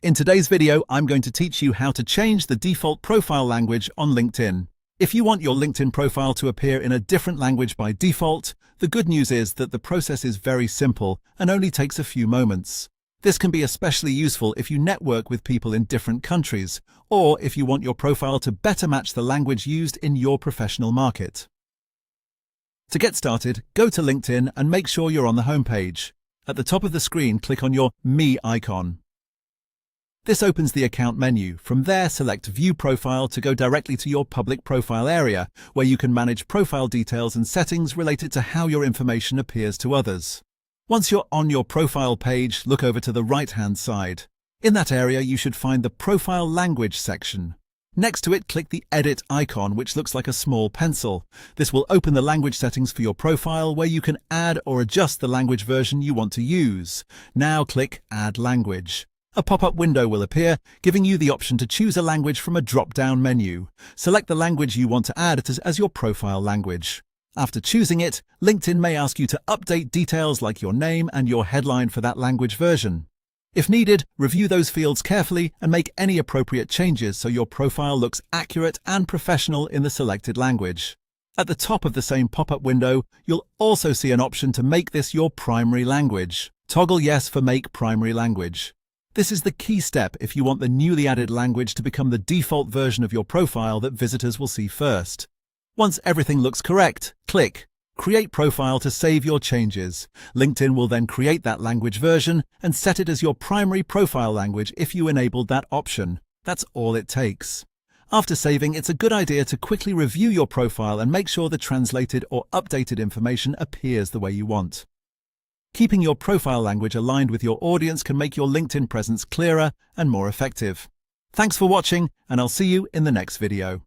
In today's video, I'm going to teach you how to change the default profile language on LinkedIn. If you want your LinkedIn profile to appear in a different language by default, the good news is that the process is very simple and only takes a few moments. This can be especially useful if you network with people in different countries, or if you want your profile to better match the language used in your professional market. To get started, go to LinkedIn and make sure you're on the homepage. At the top of the screen, click on your Me icon. This opens the account menu. From there, select View Profile to go directly to your public profile area, where you can manage profile details and settings related to how your information appears to others. Once you're on your profile page, look over to the right-hand side. In that area, you should find the Profile Language section. Next to it, click the Edit icon, which looks like a small pencil. This will open the language settings for your profile, where you can add or adjust the language version you want to use. Now click Add Language. A pop-up window will appear, giving you the option to choose a language from a drop-down menu. Select the language you want to add as your profile language. After choosing it, LinkedIn may ask you to update details like your name and your headline for that language version. If needed, review those fields carefully and make any appropriate changes so your profile looks accurate and professional in the selected language. At the top of the same pop-up window, you'll also see an option to make this your primary language. Toggle Yes for Make Primary Language. This is the key step if you want the newly added language to become the default version of your profile that visitors will see first. Once everything looks correct, click Create Profile to save your changes. LinkedIn will then create that language version and set it as your primary profile language if you enabled that option. That's all it takes. After saving, it's a good idea to quickly review your profile and make sure the translated or updated information appears the way you want. Keeping your profile language aligned with your audience can make your LinkedIn presence clearer and more effective. Thanks for watching, and I'll see you in the next video.